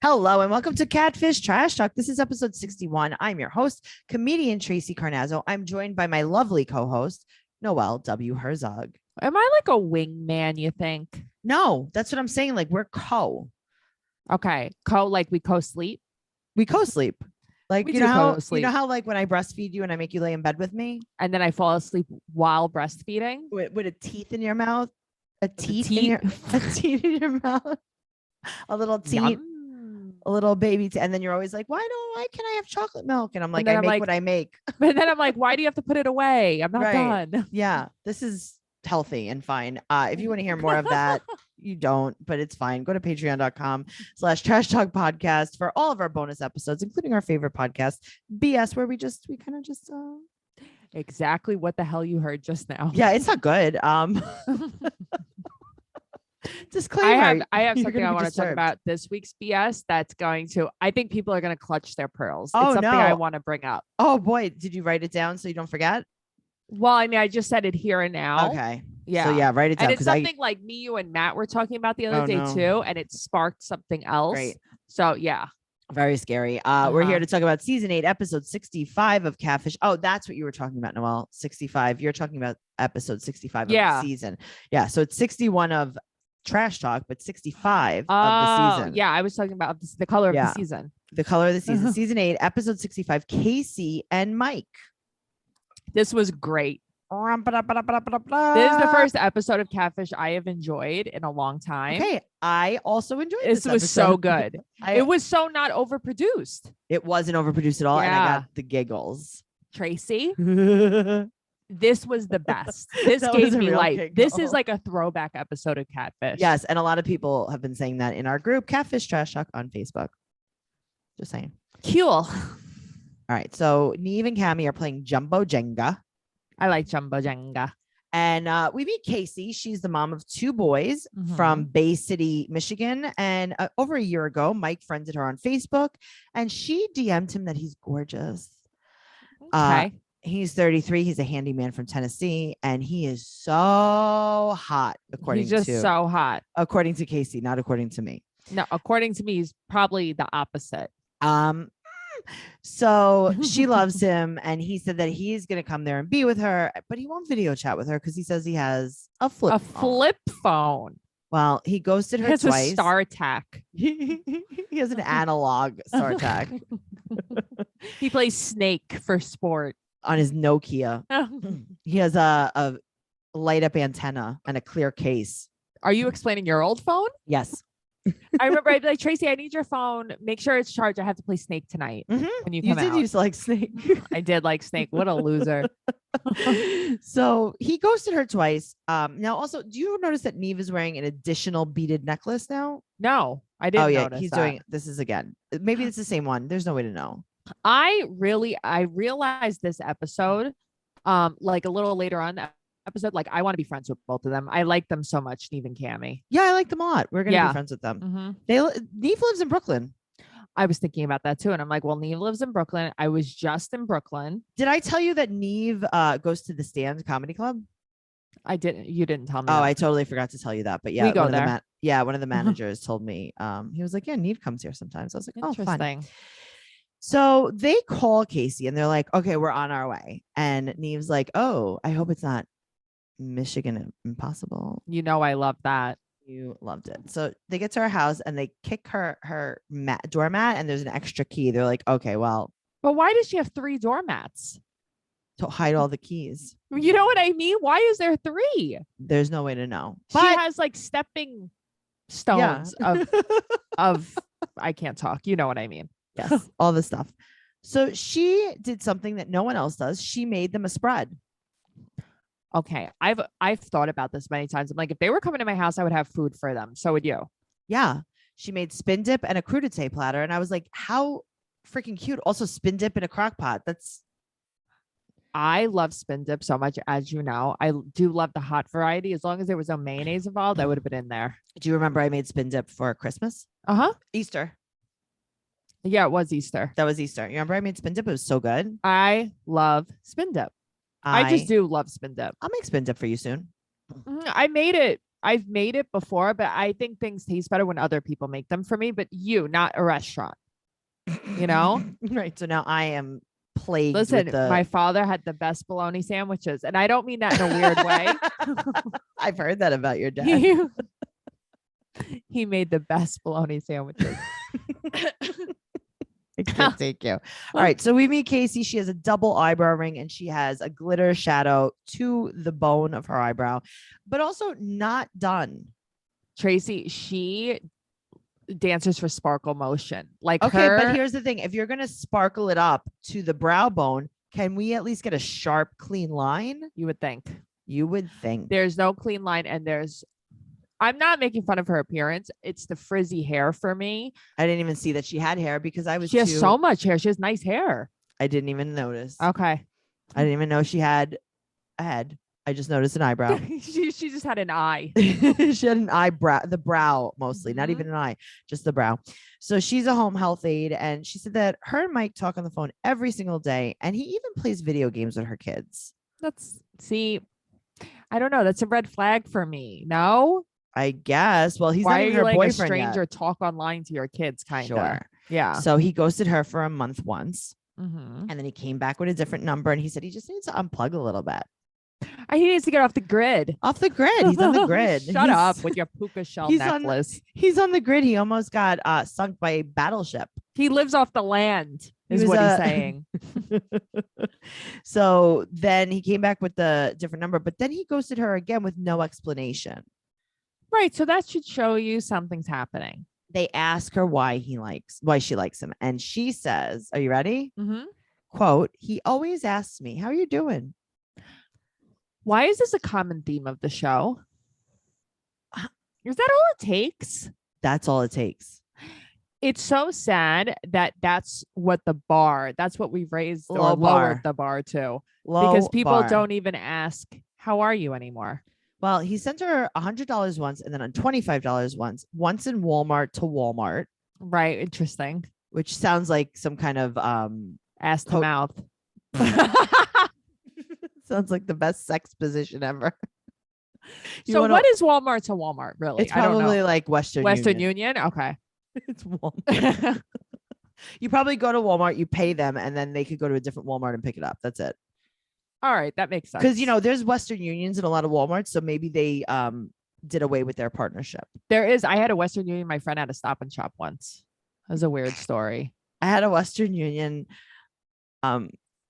Hello and welcome to Catfish Trash Talk. This is episode 61. I'm your host, comedian Tracey Carnazzo. I'm joined by my lovely co-host, Noelle W. Herzog. Am I like a wingman, you think? No, that's what I'm saying. Like we're Okay. Like we co-sleep? we co-sleep. Like We you do know how co-sleep. like when I breastfeed you and I make you lay in bed with me And then I fall asleep while breastfeeding? with a teeth in your mouth, a teeth in your mouth, a little teeth. Yum. A little baby, and then you're always like, why can I have chocolate milk? And I'm like, I make what I make. But then I'm like, why do you have to put it away? I'm not done. Yeah, this is healthy and fine. If you want to hear more of that, you don't, but it's fine. Go to patreon.com/trash talk podcast for all of our bonus episodes, including our favorite podcast, BS, where we kind of just exactly what the hell you heard just now. Yeah, it's not good. Disclaimer. I have something I want to talk about this week's BS that's I think people are going to clutch their pearls. Oh, it's something no. I want to bring up. Oh boy, did you write it down so you don't forget? Well, I mean, I just said it here and now. Okay. Yeah. So yeah, write it down. And it's something like me, you, and Matt were talking about the other day too, and it sparked something else. Great. So yeah. Very scary. We're here to talk about season 8, episode 65 of Catfish. Oh, that's what you were talking about, Noelle. 65. You're talking about episode 65 of the season. Yeah. So it's 61 of Trash Talk, but 65 of the season. Yeah, I was talking about the color of the season. The color of the season. Season 8, episode 65, Kaycee and Mike. This was great. This is the first episode of Catfish I have enjoyed in a long time. Okay, I also enjoyed this. This was so good. It was so not overproduced. It wasn't overproduced at all, and I got the giggles. Tracey, this was the best. This gave me life. Giggle. This is like a throwback episode of Catfish. Yes, and a lot of people have been saying that in our group, Catfish Trash Talk on Facebook. Just saying. Cool. All right, so Neve and Kamie are playing Jumbo Jenga. I like Jumbo Jenga. And we meet Kaycee. She's the mom of 2 boys from Bay City, Michigan. And over a year ago, Mike friended her on Facebook, and she DM'd him that he's gorgeous. Okay. He's 33. He's a handyman from Tennessee, and he is so hot. He's just so hot. According to Kaycee, not according to me. No, according to me, he's probably the opposite. So she loves him, and he said that he's gonna come there and be with her, but he won't video chat with her because he says he has a flip phone. Well, he ghosted her twice. A StarTAC. He has an analog StarTAC. He plays Snake for sport on his Nokia. He has a light up antenna and a clear case. Are you explaining your old phone? Yes. I remember I'd be like, Tracey, I need your phone. Make sure it's charged. I have to play Snake tonight. When you come out. You did used to like Snake. I did like Snake. What a loser. So he ghosted her twice. Now also, do you notice that Neve is wearing an additional beaded necklace now? No, I didn't. Oh yeah, notice he's that. doing this is again. Maybe it's the same one. There's no way to know. I realized this episode, like a little later on that episode, like I want to be friends with both of them. I like them so much, Neve and Kamie. Yeah, I like them a lot. We're gonna be friends with them. Neve lives in Brooklyn. I was thinking about that too, and I'm like, well, Neve lives in Brooklyn. I was just in Brooklyn. Did I tell you that Neve goes to the Stand Comedy Club? I didn't. You didn't tell me. Oh, that. I totally forgot to tell you that. But yeah, we go there. One of the managers told me. He was like, "Yeah, Neve comes here sometimes." I was like, "Oh, fun." So they call Kaycee and they're like, "Okay, we're on our way." And Neve's like, "Oh, I hope it's not Michigan Impossible." You know, I love that. You loved it. So they get to her house and they kick her doormat, and there's an extra key. They're like, "Okay, well." But why does she have 3 doormats? To hide all the keys. You know what I mean? Why is there 3? There's no way to know. She has like stepping stones of I can't talk. You know what I mean? Yes, all the stuff. So she did something that no one else does. She made them a spread. Okay, I've thought about this many times. I'm like, if they were coming to my house, I would have food for them. So would you? Yeah. She made spin dip and a crudité platter. And I was like, how freaking cute. Also spin dip in a crock pot. I love spin dip so much, as you know. I do love the hot variety. As long as there was no mayonnaise involved, I would have been in there. Do you remember I made spin dip for Christmas? Easter. Yeah, it was Easter. That was Easter. You remember I made spin dip? It was so good. I love spin dip. I just do love spin dip. I'll make spin dip for you soon. I made it I've made it before, but I think things taste better when other people make them for me, but not a restaurant, you know? Right. So now I am plagued Listen, with the. my father had the best bologna sandwiches, and I don't mean that in a weird way. I've heard that about your dad. He made the best bologna sandwiches. I can't take you. All right. So we meet Kaycee. She has a double eyebrow ring and she has a glitter shadow to the bone of her eyebrow, but also not done. Tracey, she dances for sparkle motion. Like, okay, but here's the thing. If you're going to sparkle it up to the brow bone, can we at least get a sharp, clean line? You would think. You would think. There's no clean line, and I'm not making fun of her appearance. It's the frizzy hair for me. I didn't even see that she had hair because She has so much hair. She has nice hair. I didn't even notice. Okay. I didn't even know she had a head. I just noticed an eyebrow. she just had an eye. She had an eyebrow, the brow mostly, not even an eye, just the brow. So she's a home health aide, and she said that her and Mike talk on the phone every single day, and he even plays video games with her kids. I don't know. That's a red flag for me. No? I guess. Well, he's Why not even are you her letting boyfriend a stranger yet. talk online to your kids, kind of? Sure. Yeah. So he ghosted her for a month once, Mm-hmm. and then he came back with a different number, and he said he just needs to unplug a little bit. He needs to get off the grid. Off the grid. He's on the grid. Shut up with your puka shell necklace. He's on the grid. He almost got sunk by a battleship. He lives off the land, is what he's saying. So then he came back with the different number, but then he ghosted her again with no explanation. Right. So that should show you something's happening. They ask her why she likes him. And she says, are you ready? Mm-hmm. Quote, he always asks me, how are you doing? Why is this a common theme of the show? Is that all it takes? That's all it takes. It's so sad that that's what we've raised or lowered the bar to. Because people don't even ask, how are you anymore? Well, he sent her $100 once and then $25 once in Walmart to Walmart. Right. Interesting. Which sounds like some kind of ass to mouth. Sounds like the best sex position ever. So what is Walmart to Walmart, really? It's probably like Western Union. Okay. It's Walmart. You probably go to Walmart, you pay them, and then they could go to a different Walmart and pick it up. That's it. All right. That makes sense. Because, there's Western Unions in a lot of Walmarts. So maybe they did away with their partnership. There is. I had a Western Union. My friend had a Stop and Shop once. That was a weird story. I had a Western Union. I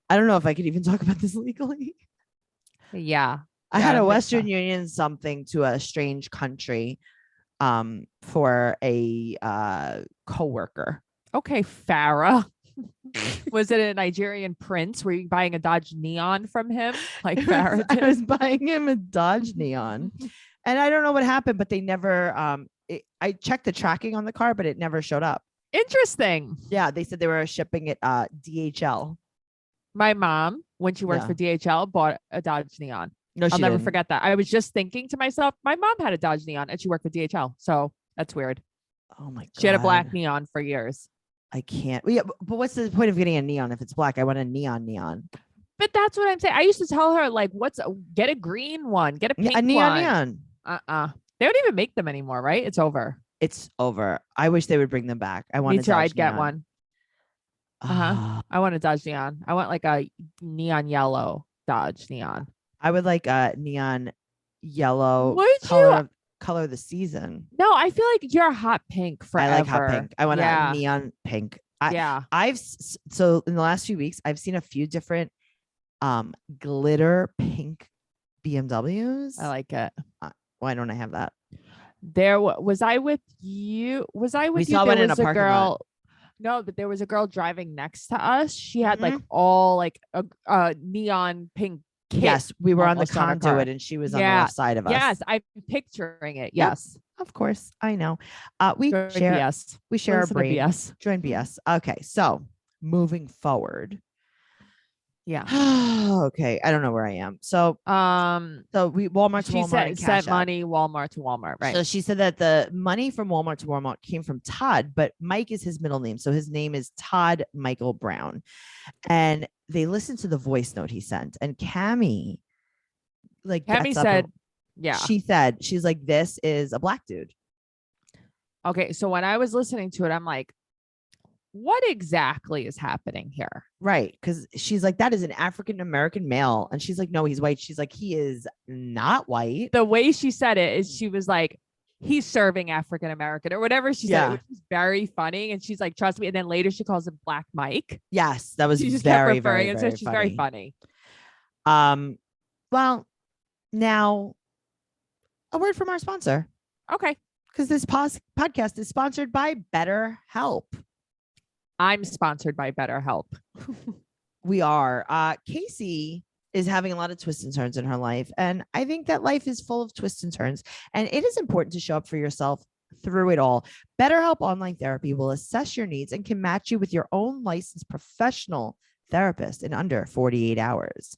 don't know if I could even talk about this legally. Yeah. I had a Western Union something to a strange country for a coworker. Okay, Farrah. Was it a Nigerian prince? Were you buying a Dodge Neon from him? Like Farrah did? I was buying him a Dodge Neon. And I don't know what happened, but they never I checked the tracking on the car, but it never showed up. Interesting. Yeah, they said they were shipping it DHL. My mom, when she worked for DHL, bought a Dodge Neon. No, I'll never forget that. I was just thinking to myself, my mom had a Dodge Neon and she worked for DHL. So that's weird. Oh my God. She had a black Neon for years. I can't. Yeah, but what's the point of getting a neon if it's black? I want a neon. But that's what I'm saying. I used to tell her, like, get a green one, get a pink a neon. Neon. They don't even make them anymore, right? It's over. It's over. I wish they would bring them back. I want. Me too. I'd get one. I want a Dodge Neon. I want like a neon yellow Dodge Neon. I would like a neon yellow color of the season. No, I feel like you're a hot pink forever. I like hot pink. I want a neon pink. So in the last few weeks, I've seen a few different glitter pink BMWs. I like it. Why don't I have that? Was I with you? Was I with we you? Saw there one was in a a girl. Lot. No, but there was a girl driving next to us. She had like all like a neon pink kit. Yes, we were on the conduit and she was on the left side of us. Yes, I'm picturing it. Yes. Yep, of course. I know. We share our brain. BS. Join BS. Okay, so moving forward. Yeah. Okay. I don't know where I am. So Walmart to Walmart. She sent money Walmart to Walmart, right? So she said that the money from Walmart to Walmart came from Todd, but Mike is his middle name. So his name is Todd Michael Brown. And they listened to the voice note he sent. And Kamie said, Yeah. She's like, this is a black dude. Okay. So when I was listening to it, I'm like, what exactly is happening here? Right. Because she's like, that is an African-American male. And she's like, no, he's white. She's like, he is not white. The way she said it is she was like, he's serving African-American or whatever she said, which was very funny. And she's like, trust me. And then later she calls him Black Mike. Yes. That was she just very, kept referring, very, and very so she's funny. very funny. Well, now a word from our sponsor. Okay. Because this podcast is sponsored by BetterHelp. I'm sponsored by BetterHelp. We are. Kaycee is having a lot of twists and turns in her life. And I think that life is full of twists and turns. And it is important to show up for yourself through it all. BetterHelp Online Therapy will assess your needs and can match you with your own licensed professional therapist in under 48 hours.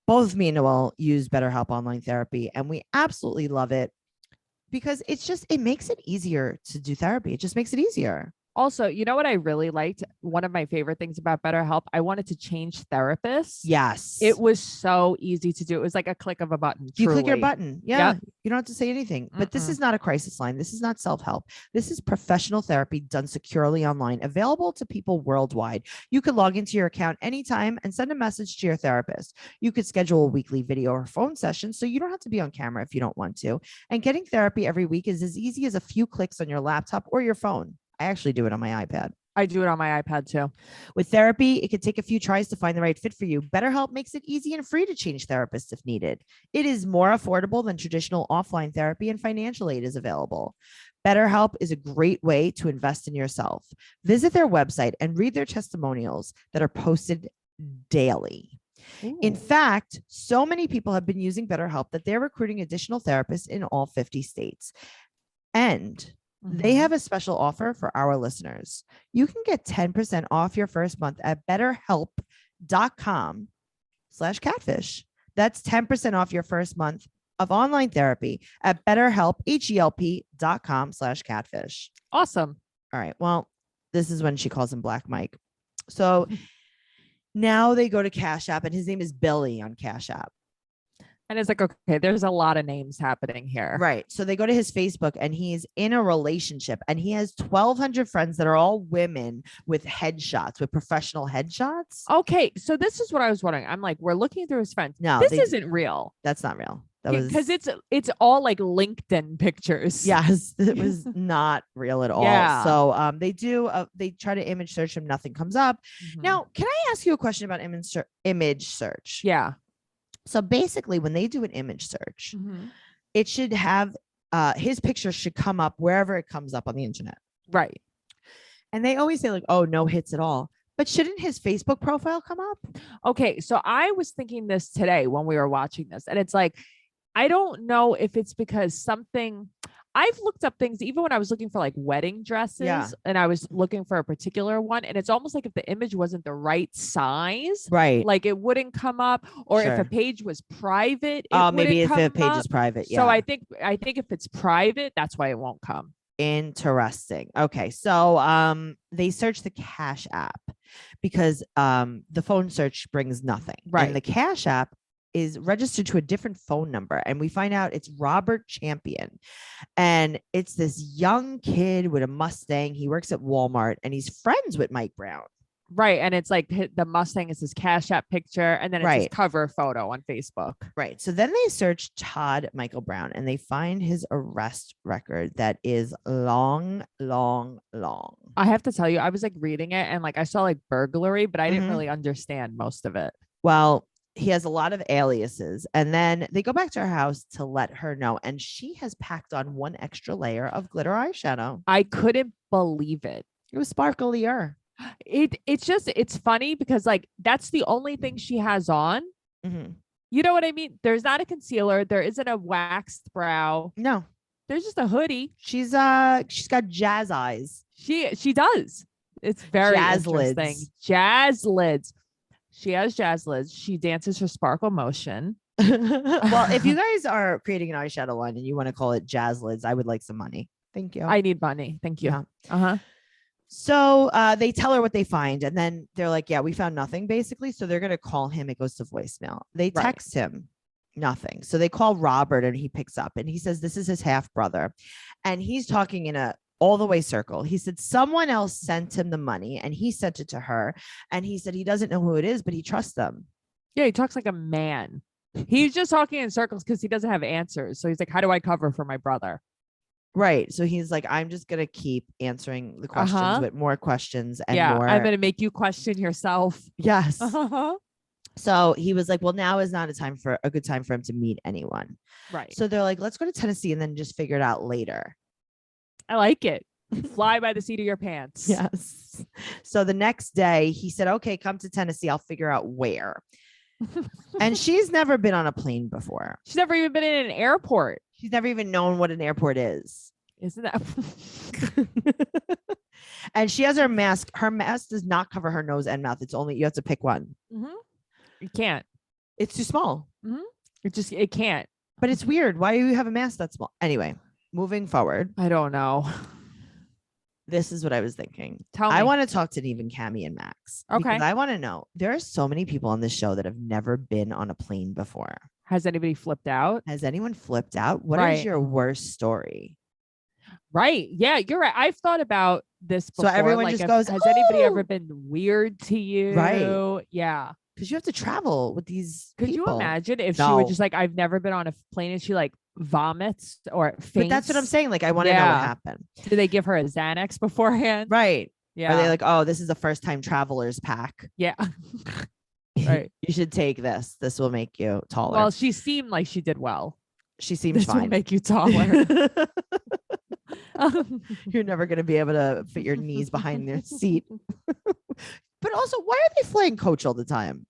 Both me and Noelle use BetterHelp Online Therapy, and we absolutely love it because it makes it easier to do therapy. It just makes it easier. Also, you know what I really liked? One of my favorite things about BetterHelp, I wanted to change therapists. Yes. It was so easy to do. It was like a click of a button. You click your button. Yeah. Yep. You don't have to say anything. But this is not a crisis line. This is not self-help. This is professional therapy done securely online, available to people worldwide. You could log into your account anytime and send a message to your therapist. You could schedule a weekly video or phone session so you don't have to be on camera if you don't want to. And getting therapy every week is as easy as a few clicks on your laptop or your phone. I actually do it on my iPad. I do it on my iPad too. With therapy, it could take a few tries to find the right fit for you. BetterHelp makes it easy and free to change therapists if needed. It is more affordable than traditional offline therapy, and financial aid is available. BetterHelp is a great way to invest in yourself. Visit their website and read their testimonials that are posted daily. Ooh. In fact, so many people have been using BetterHelp that they're recruiting additional therapists in all 50 states. And they have a special offer for our listeners. You can get 10% off your first month at betterhelp.com/catfish. That's 10% off your first month of online therapy at betterhelp.com/catfish. Awesome. All right. Well, this is when she calls him Black Mike. So now they go to Cash App, and his name is Billy on Cash App. And it's like, okay, there's a lot of names happening here. Right. So they go to his Facebook, and he's in a relationship, and he has 1,200 friends that are all women with headshots, with professional headshots. Okay. So this is what I was wondering. I'm like, we're looking through his friends. No, this isn't real. That's not real. Because it's all like LinkedIn pictures. Yes, it was not real at all. Yeah. So they try to image search him. Nothing comes up. Now, can I ask you a question about image search? Yeah. So basically, when they do an image search, it should have his picture should come up wherever it comes up on the internet. Right. And they always say like, oh, no hits at all. But shouldn't his Facebook profile come up? Okay. So I was thinking this today when we were watching this, and it's like, I don't know if it's because I've looked up things even when I was looking for like wedding dresses, and I was looking for a particular one, and it's almost like if the image wasn't the right size, right? Like it wouldn't come up, or if a page was private, maybe if the page is private. Yeah. So I think if it's private, that's why it won't come. Interesting. Okay. So they search the Cash App because the phone search brings nothing. Right. And the Cash App is registered to a different phone number, and we find out it's Robert Champion, and it's this young kid with a Mustang. He works at Walmart, and he's friends with Mike Brown. Right. And it's like the Mustang is his Cash App picture, and then it's his cover photo on Facebook. Right. So then they search Todd Michael Brown, and they find his arrest record that is long, long, long. I have to tell you, I was like reading it, and like I saw like burglary, but I didn't really understand most of it. Well, he has a lot of aliases, and then they go back to her house to let her know, and she has packed on one extra layer of glitter eyeshadow. I couldn't believe it. It was sparklier. It's funny because like that's the only thing she has on. You know what I mean? There's not a concealer. There isn't a waxed brow. No, there's just a hoodie. She's got jazz eyes. She does. It's very interesting. Lids. Jazz lids. She has jazz lids. She dances her sparkle motion. Well, if you guys are creating an eyeshadow line and you want to call it jazz lids, I would like some money. Thank you. I need money. Thank you. Yeah. So they tell her what they find, and then they're like, yeah, we found nothing basically. So they're going to call him. It goes to voicemail. They text him, Nothing. So they call Robert and he picks up and he says this is his half brother. And he's talking in a all the way circle. He said someone else sent him the money and he sent it to her. And he said he doesn't know who it is, but he trusts them. Yeah, he talks like a man. He's just talking in circles because he doesn't have answers. So he's like, how do I cover for my brother? Right. So he's like, I'm just going to keep answering the questions with more questions and more. I'm going to make you question yourself. Yes. So he was like, well, now is not a good time for him to meet anyone. Right. So they're like, let's go to Tennessee and then just figure it out later. I like it. Fly by the seat of your pants. Yes. So the next day he said, okay, come to Tennessee. I'll figure out where. And she's never been on a plane before. She's never even been in an airport. She's never even known what an airport is. Isn't that? And she has her mask. Her mask does not cover her nose and mouth. It's only, you have to pick one. Mm-hmm. You can't. It's too small. Mm-hmm. It can't. But it's weird. Why do you have a mask that small? Anyway, moving forward. I don't know. This is what I was thinking. Tell me. I want to talk to even Kamie and Max. Okay. Because I want to know. There are so many people on this show that have never been on a plane before. Has anybody flipped out? Has anyone flipped out? What is your worst story? Right. Yeah, you're right. I've thought about this before. So everyone just goes, has anybody ever been weird to you? Right. Yeah. Because you have to travel with these Could people. you imagine if she were just like, I've never been on a plane and she like vomits or faints? But that's what I'm saying. Like, I want to know what happened. Did they give her a Xanax beforehand? Right. Yeah. Are they like, oh, this is a first time traveler's pack? Yeah. Right. You should take this. This will make you taller. Well, she seemed like she did well. She seems fine. This will make you taller. You're never going to be able to fit your knees behind their seat. But also, why are they flying coach all the time?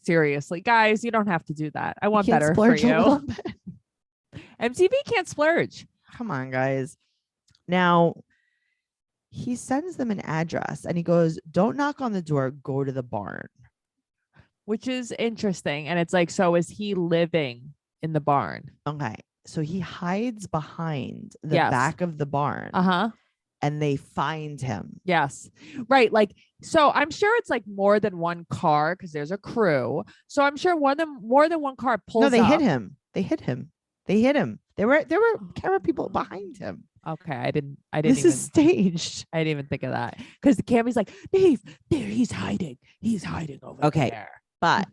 Seriously, guys, you don't have to do that. I want better for you. MTV can't splurge. Come on, guys. Now, he sends them an address and he goes, don't knock on the door, go to the barn. Which is interesting. And it's like, so is he living in the barn? Okay. So he hides behind the back of the barn. And they find him. Yes. Right. Like, so I'm sure it's like more than one car because there's a crew. So I'm sure more than one car pulls up. No, they hit him. They hit him. There were camera people behind him. Okay. I didn't This is staged. I didn't even think of that. Because the Kamie's like, Dave, there, he's hiding. He's hiding over there. But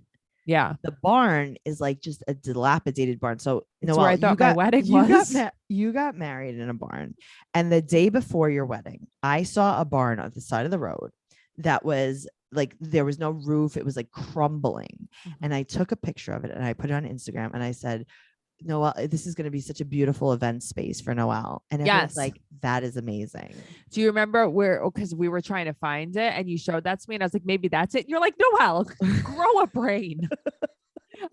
yeah, the barn is like just a dilapidated barn. So that's where I thought my wedding was. You got married in a barn. And the day before your wedding, I saw a barn on the side of the road that was like, there was no roof. It was like crumbling. And I took a picture of it and I put it on Instagram and I said, Noelle, this is going to be such a beautiful event space for Noelle. And everyone's like, that is amazing. Do you remember because we were trying to find it and you showed that to me and I was like, maybe that's it. And you're like, Noelle, grow a brain.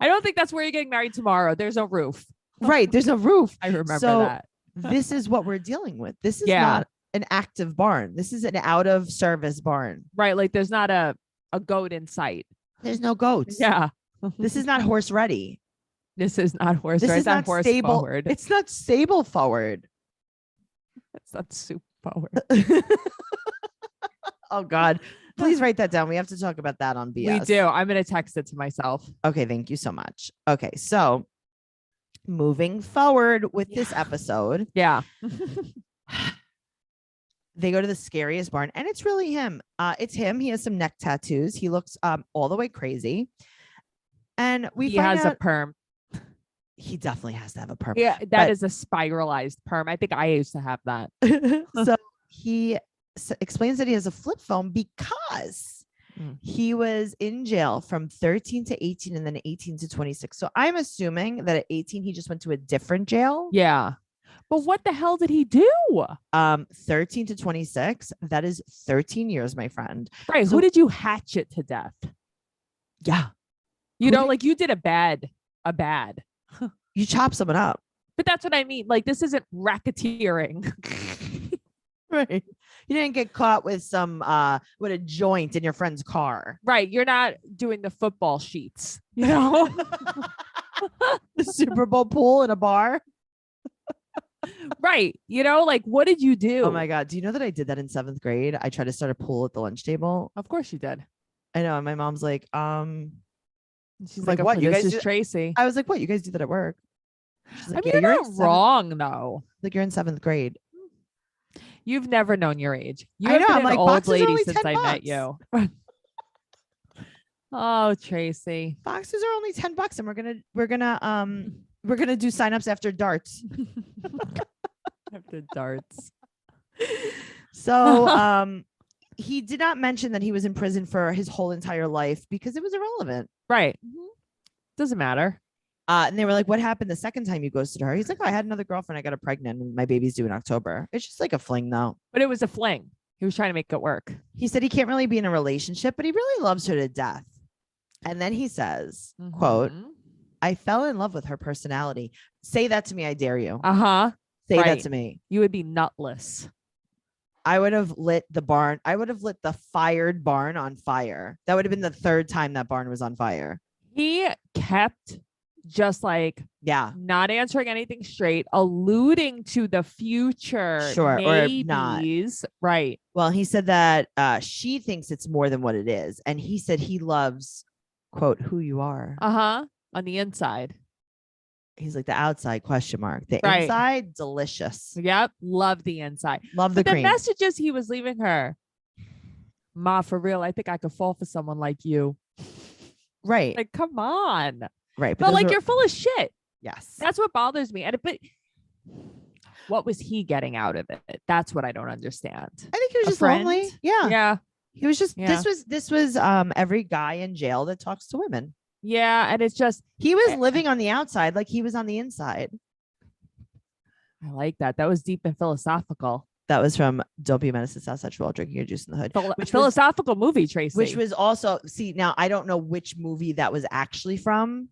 I don't think that's where you're getting married tomorrow. There's no roof. Right. There's no roof. I remember that. This is what we're dealing with. This is not an active barn. This is an out of service barn. Right. Like there's not a goat in sight. There's no goats. Yeah. This is not horse ready. This is not horse. This is not horse stable. Forward. It's not stable forward. It's not soup forward. Oh God. Please write that down. We have to talk about that on BS. We do. I'm going to text it to myself. Okay. Thank you so much. Okay. So moving forward with this episode. Yeah. They go to the scariest barn and it's really him. It's him. He has some neck tattoos. He looks all the way crazy. And he has a perm. He definitely has to have a perm. Yeah, that is a spiralized perm. I think I used to have that. So he explains that he has a flip phone because he was in jail from 13 to 18 and then 18 to 26. So I'm assuming that at 18, he just went to a different jail. Yeah. But what the hell did he do? 13 to 26. That is 13 years, my friend. Right. So, who did you hatchet to death? Yeah. You know, like you did a bad. You chop someone up. But that's what I mean. Like, this isn't racketeering. Right. You didn't get caught with with a joint in your friend's car. Right. You're not doing the football sheets, you know? The Super Bowl pool in a bar. Right. You know, like, what did you do? Oh my God. Do you know that I did that in 7th grade? I tried to start a pool at the lunch table. Of course you did. I know. And my mom's like, She's like, what? You this guys is Tracey. I was like, what? You guys do that at work? She's like, I mean, you're not wrong though. Like you're in 7th grade. You've never known your age. You I have know. been I'm an like, old boxes are lady only since I $10. met you. Oh, Tracey. Boxes are only $10, and we're gonna do signups after darts. After darts. So he did not mention that he was in prison for his whole entire life because it was irrelevant. Right. Doesn't matter. And they were like, what happened the second time you ghosted her? He's like, oh, I had another girlfriend. I got her pregnant and my baby's due in October. It's just like a fling though. But it was a fling. He was trying to make it work. He said he can't really be in a relationship, but he really loves her to death. And then he says, quote, I fell in love with her personality. Say that to me. I dare you. Say that to me. You would be nutless. I would have lit the barn. I would have lit the fired barn on fire. That would have been the 3rd time that barn was on fire. He kept just like, not answering anything straight, alluding to the future. Sure. Maybes. Or not. Right. Well, he said that she thinks it's more than what it is. And he said he loves, quote, who you are. On the inside. He's like, the outside, question mark. The inside, delicious. Yep. Love the inside. Love the cream. The messages he was leaving her. Ma, for real, I think I could fall for someone like you. Right. Like, come on. Right. But like, you're full of shit. Yes. That's what bothers me. But what was he getting out of it? That's what I don't understand. I think he was just lonely. Yeah. Yeah. He was just, this was every guy in jail that talks to women. Yeah. And it's just, he was living on the outside like he was on the inside. I like that. That was deep and philosophical. That was from Don't Be a Menace to Southside while drinking your juice in the hood. Which philosophical movie, Tracey. Which was also, now I don't know which movie that was actually from.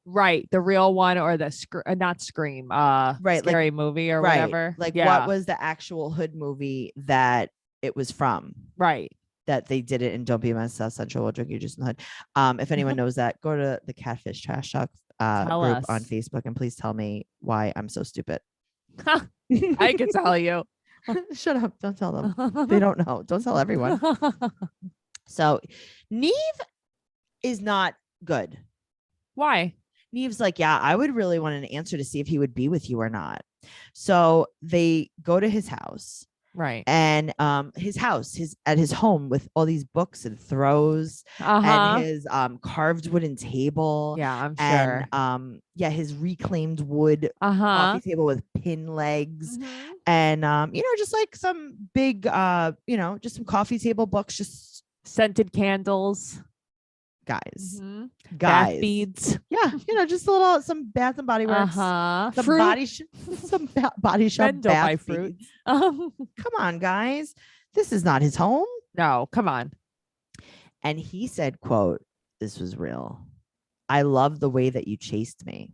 Right. The real one or the not Scream, right, scary movie or whatever. Like what was the actual hood movie that it was from? Right. That they did it in Don't Be a Menace to South Central while drinking your juice in the hood. If anyone knows that, go to the Catfish Trash Talk group on Facebook and please tell me why I'm so stupid. I can tell you. Shut up. Don't tell them. They don't know. Don't tell everyone. So Neve is not good. Why? Neve's like, yeah, I would really want an answer to see if he would be with you or not. So they go to his house. Right. And his home with all these books and throws and his carved wooden table. Yeah, I'm sure. And his reclaimed wood coffee table with pin legs. And just like some big just some coffee table books, just scented candles. Guys, bath beads. Yeah, just some Bath and Body Works. Some body shop bath fruit. Come on, guys. This is not his home. No, come on. And he said, quote, this was real. I love the way that you chased me.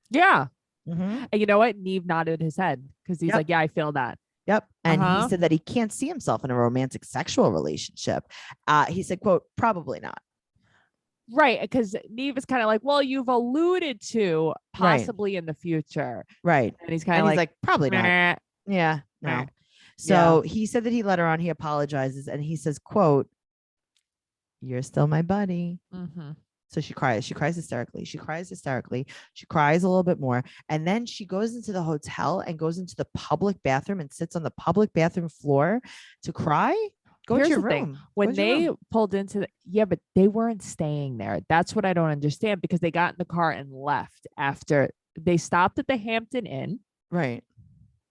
Yeah. And you know what? Neve nodded his head because he's like, yeah, I feel that. Yep. And he said that he can't see himself in a romantic sexual relationship. He said, quote, probably not. Right, because Neve is kind of like, well, you've alluded to possibly in the future. Right. And he's kind of like, probably not. Yeah. No. So he said that he let her on. He apologizes. And he says, quote, you're still my buddy. So she cries. She cries hysterically. She cries a little bit more. And then she goes into the hotel and goes into the public bathroom and sits on the public bathroom floor to cry. Here's to your room. When they pulled into but they weren't staying there. That's what I don't understand, because they got in the car and left after they stopped at the Hampton Inn. Right.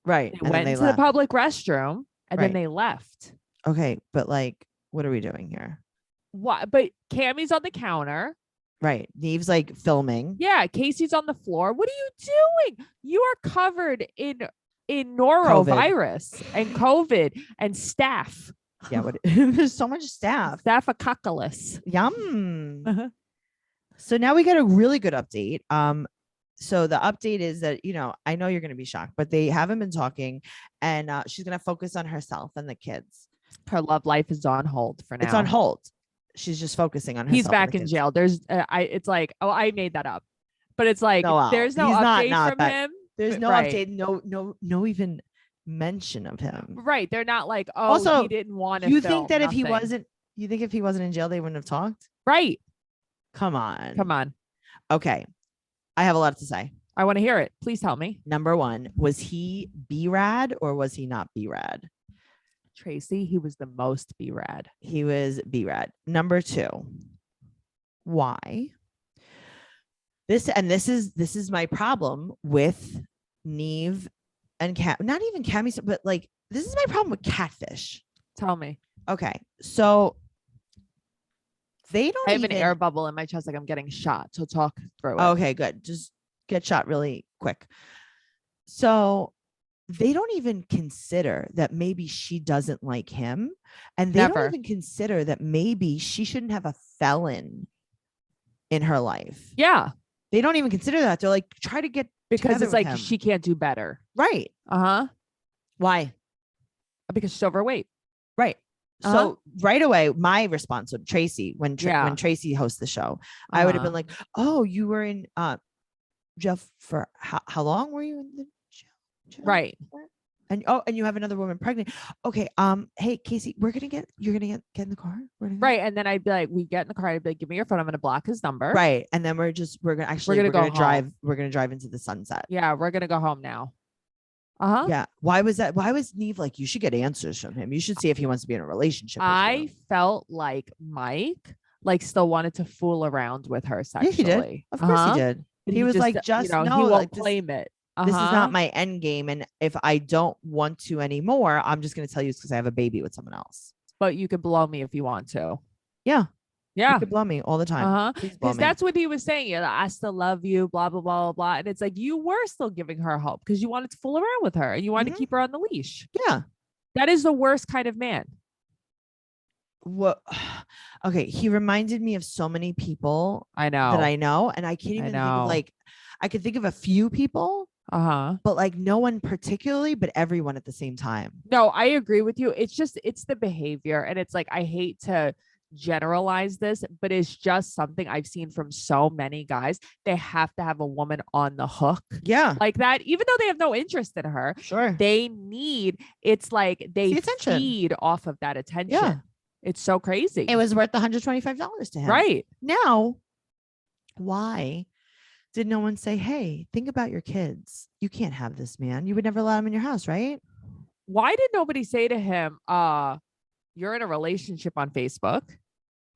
They went to the public restroom and then they left. Okay. But like, what are we doing here? What? But Kamie's on the counter. Right. Neve's like filming. Yeah. Kaycee's on the floor. What are you doing? You are covered in norovirus and COVID and staph. Yeah, there's so much staph. Staphylococcus. Yum. So now we got a really good update. So the update is that, I know you're going to be shocked, but they haven't been talking, and she's going to focus on herself and the kids. Her love life is on hold for now. It's on hold. She's just focusing on herself. He's back in jail. There's, it's like, I made that up, but it's like, there's no update from him. There's no update. No, even mention of him. Right. They're not like, also, he didn't want to. You think that if he wasn't in jail, they wouldn't have talked? Right. Come on. Come on. Okay. I have a lot to say. I want to hear it. Please tell me. Number one, was he B-rad or was he not B-rad? Tracey, he was the most B-rad. He was B-rad. Number two, why? This is my problem with Neve and not even Kamie, but like this is my problem with Catfish. Tell me. Okay, so they don't. I have an air bubble in my chest, like I'm getting shot. So talk through it. Okay, good. Just get shot really quick. So they don't even consider that maybe she doesn't like him, and they don't even consider that maybe she shouldn't have a felon in her life. Yeah. They don't even consider that. They're like, try to get because it's like she can't do better. Right. Why? Because she's overweight. Right. So right away, my response with Tracey, when Tracey hosts the show, I would have been like, oh, you were in Jeff for how long were you in the jail? Right. And you have another woman pregnant. Okay. Hey, Kaycee, you're gonna get in the car. Right. And then I'd be like, we get in the car. I'd be like, give me your phone. I'm gonna block his number. Right. And then we're gonna drive into the sunset. Yeah, we're gonna go home now. Yeah. Why was Neve like, you should get answers from him? You should see if he wants to be in a relationship with you. Felt like Mike still wanted to fool around with her sexually. Yeah, he did. Of course he did. He was like, just no, he won't claim it. This is not my end game. And if I don't want to anymore, I'm just going to tell you it's because I have a baby with someone else. But you could blow me if you want to. Yeah. Yeah. You could blow me all the time. Because that's what he was saying. Yeah, I still love you, blah, blah, blah, blah. And it's like, you were still giving her hope because you wanted to fool around with her and you wanted to keep her on the leash. Yeah. That is the worst kind of man. What? Okay. He reminded me of so many people that I know. And I can't even think of I could think of a few people. But like no one particularly, but everyone at the same time. No, I agree with you. It's the behavior. And it's like, I hate to generalize this, but it's just something I've seen from so many guys. They have to have a woman on the hook. Yeah. Like that, even though they have no interest in her. Sure. It's like they feed off of that attention. Yeah. It's so crazy. It was worth $125 to him. Right. Now, why did no one say, hey, think about your kids? You can't have this man. You would never let him in your house, right? Why did nobody say to him, you're in a relationship on Facebook?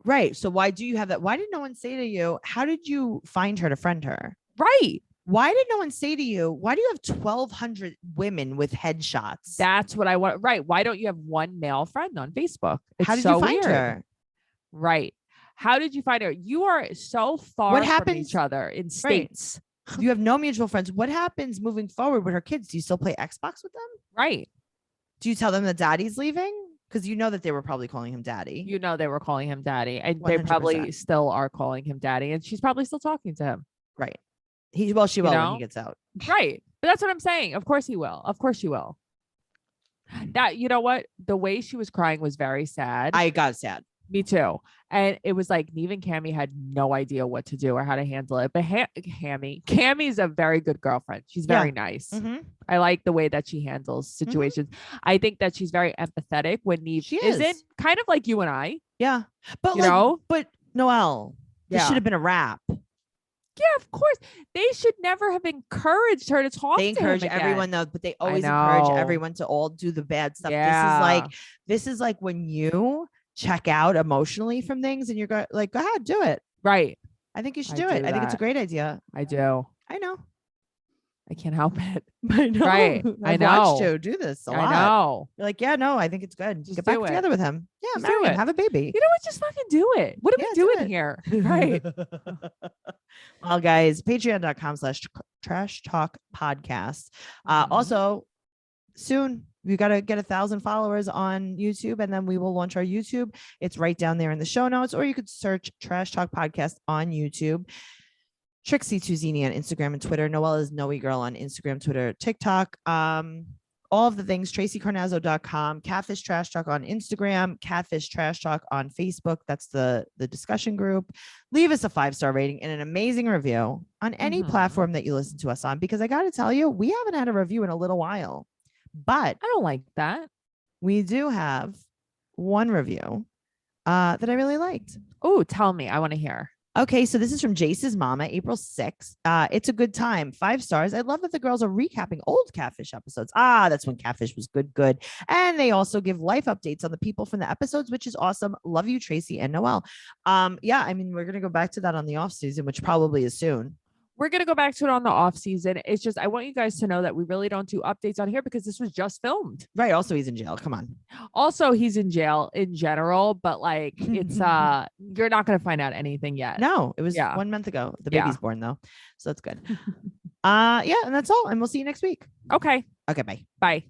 Right. So why do you have that? Why did no one say to you, how did you find her to friend her? Right. Why did no one say to you, why do you have 1,200 women with headshots? That's what I want. Right. Why don't you have one male friend on Facebook? How did you find her? Right. How did you find her? You are so far from each other in states. Right. You have no mutual friends. What happens moving forward with her kids? Do you still play Xbox with them? Right. Do you tell them that daddy's leaving? Because you know that they were probably calling him daddy. You know they were calling him daddy. And 100%. They probably still are calling him daddy. And she's probably still talking to him. Right. She will when he gets out. Right. But that's what I'm saying. Of course he will. Of course she will. That, you know what? The way she was crying was very sad. I got sad. Me too. And it was like Neve and Kamie had no idea what to do or how to handle it. But Kamie's a very good girlfriend. She's very nice. Mm-hmm. I like the way that she handles situations. Mm-hmm. I think that she's very empathetic when Neve isn't, kind of like you and I. Yeah. But but Noelle, this should have been a wrap. Yeah, of course. They should never have encouraged her to talk to him again. They encourage everyone though, but they always encourage everyone to all do the bad stuff. Yeah. This is like when you check out emotionally from things and you're go ahead, do it. Right. I think you should do it. I think it's a great idea. I do. I know. I can't help it. I know. Right. I've watched you do this a lot. I know. You're like, yeah, no, I think it's good. Just get back together with him. Yeah, marry him, have a baby. You know what? Just fucking do it. What are we doing here? Right. Well, guys, patreon.com/trash talk podcast. Also, soon we got to get 1,000 followers on YouTube, and then we will launch our YouTube. It's right down there in the show notes, or you could search Trash Talk Podcast on YouTube. Tracey Tuzini on Instagram and Twitter. Noelle is Noe Girl on Instagram, Twitter, TikTok. All of the things, TraceyCarnazzo.com, Catfish Trash Talk on Instagram, Catfish Trash Talk on Facebook. That's the discussion group. Leave us a 5-star rating and an amazing review on any platform that you listen to us on, because I got to tell you, we haven't had a review in a little while, but I don't like that. We do have one review that I really liked. Oh, tell me. I want to hear. Okay, so this is from Jace's mama, April 6th. It's a good time. 5 stars. I love that the girls are recapping old Catfish episodes. That's when Catfish was good. And they also give life updates on the people from the episodes, which is awesome. Love you, Tracey and Noelle. Yeah, I mean, we're gonna go back to that on the off season, which probably is soon. We're going to go back to it on the off season. It's just, I want you guys to know that we really don't do updates on here because this was just filmed. Right. Also, he's in jail. Come on. Also, he's in jail in general, but like it's, you're not going to find out anything yet. No, it was 1 month ago. The baby's born though. So that's good. Yeah. And that's all. And we'll see you next week. Okay. Okay. Bye. Bye.